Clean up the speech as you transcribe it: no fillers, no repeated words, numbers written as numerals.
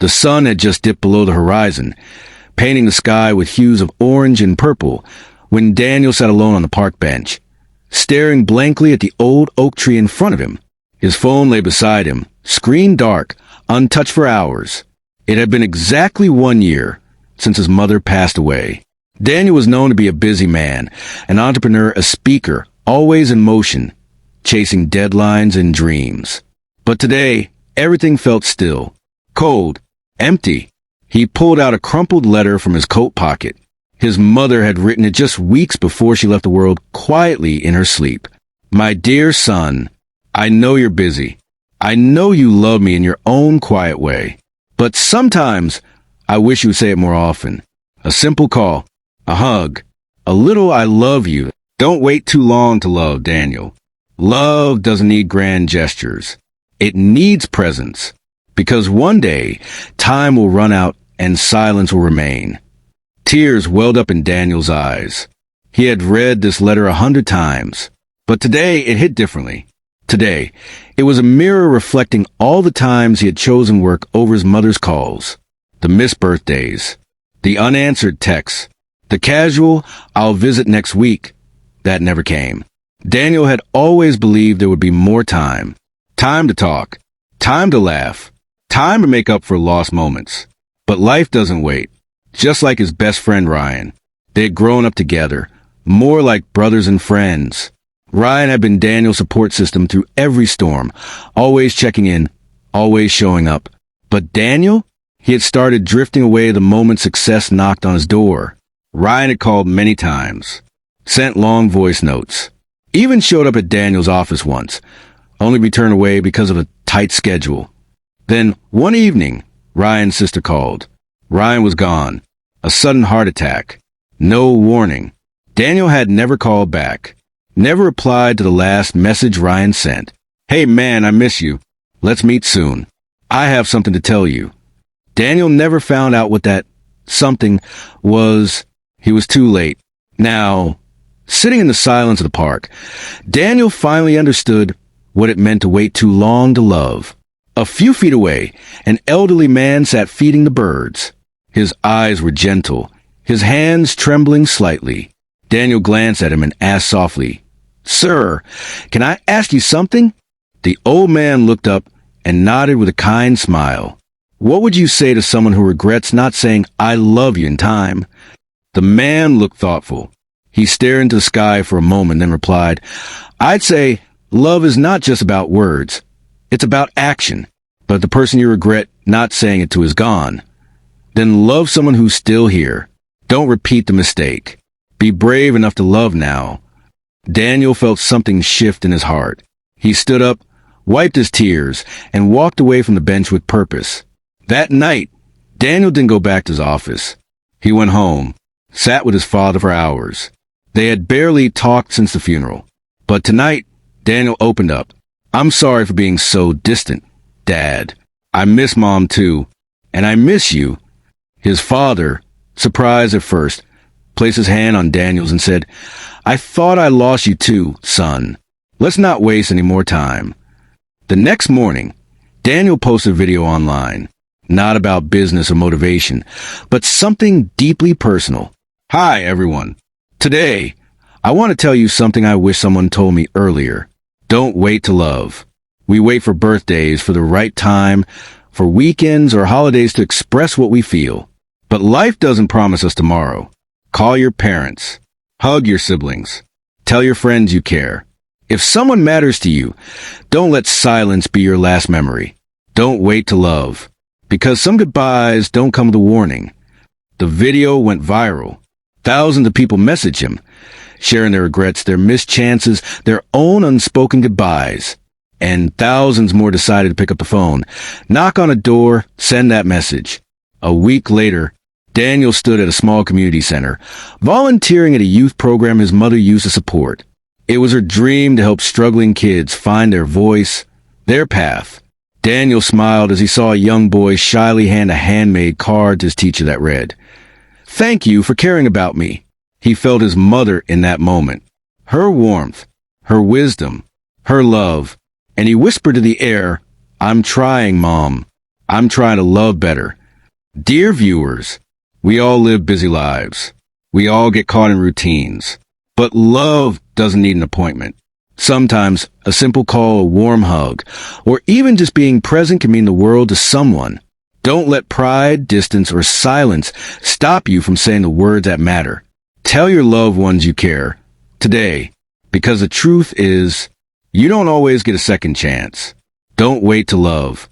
The sun had just dipped below the horizon, painting the sky with hues of orange and purple, when Daniel sat alone on the park bench, staring blankly at the old oak tree in front of him. His phone lay beside him, screen dark, untouched for hours. It had been exactly 1 year since his mother passed away. Daniel was known to be a busy man, an entrepreneur, a speaker, always in motion, chasing deadlines and dreams. But today, everything felt still, cold, empty. He pulled out a crumpled letter from his coat pocket. His mother had written it just weeks before she left the world quietly in her sleep. "My dear son, I know you're busy. I know you love me in your own quiet way. But sometimes I wish you would say it more often. A simple call, a hug, a little I love you. Don't wait too long to love, Daniel. Love doesn't need grand gestures. It needs presence. Because one day, time will run out and silence will remain." Tears welled up in Daniel's eyes. He had read this letter 100 times, but today it hit differently. Today, it was a mirror reflecting all the times he had chosen work over his mother's calls, the missed birthdays, the unanswered texts, the casual, "I'll visit next week," that never came. Daniel had always believed there would be more time. Time to talk, time to laugh, time to make up for lost moments. But life doesn't wait. Just like his best friend Ryan, they had grown up together, more like brothers and friends. Ryan had been Daniel's support system through every storm, always checking in, always showing up. But Daniel? He had started drifting away the moment success knocked on his door. Ryan had called many times, sent long voice notes, even showed up at Daniel's office once, only to be turned away because of a tight schedule. Then, one evening, Ryan's sister called. Ryan was gone. A sudden heart attack. No warning. Daniel had never called back. Never replied to the last message Ryan sent. "Hey man, I miss you. Let's meet soon. I have something to tell you." Daniel never found out what that something was. He was too late. Now, sitting in the silence of the park, Daniel finally understood what it meant to wait too long to love. A few feet away, an elderly man sat feeding the birds. His eyes were gentle, his hands trembling slightly. Daniel glanced at him and asked softly, "Sir, can I ask you something?" The old man looked up and nodded with a kind smile. "What would you say to someone who regrets not saying, 'I love you' in time?" The man looked thoughtful. He stared into the sky for a moment, then replied, "I'd say love is not just about words. It's about action. But the person you regret not saying it to is gone. Then love someone who's still here. Don't repeat the mistake. Be brave enough to love now." Daniel felt something shift in his heart. He stood up, wiped his tears, and walked away from the bench with purpose. That night, Daniel didn't go back to his office. He went home, sat with his father for hours. They had barely talked since the funeral. But tonight, Daniel opened up. "I'm sorry for being so distant, Dad. I miss Mom too. And I miss you." His father, surprised at first, placed his hand on Daniel's and said, "I thought I lost you too, son. Let's not waste any more time." The next morning, Daniel posted a video online, not about business or motivation, but something deeply personal. "Hi, everyone. Today, I want to tell you something I wish someone told me earlier. Don't wait to love. We wait for birthdays, for the right time, for weekends or holidays to express what we feel. But life doesn't promise us tomorrow. Call your parents. Hug your siblings. Tell your friends you care. If someone matters to you, don't let silence be your last memory. Don't wait to love. Because some goodbyes don't come with a warning." The video went viral. Thousands of people messaged him, sharing their regrets, their missed chances, their own unspoken goodbyes. And thousands more decided to pick up the phone, knock on a door, send that message. A week later, Daniel stood at a small community center, volunteering at a youth program his mother used to support. It was her dream to help struggling kids find their voice, their path. Daniel smiled as he saw a young boy shyly hand a handmade card to his teacher that read, "Thank you for caring about me." He felt his mother in that moment, her warmth, her wisdom, her love, and he whispered to the air, "I'm trying, Mom. I'm trying to love better. Dear viewers, we all live busy lives. We all get caught in routines. But love doesn't need an appointment. Sometimes a simple call, a warm hug, or even just being present can mean the world to someone. Don't let pride, distance, or silence stop you from saying the words that matter. Tell your loved ones you care today, because the truth is, you don't always get a second chance. Don't wait to love.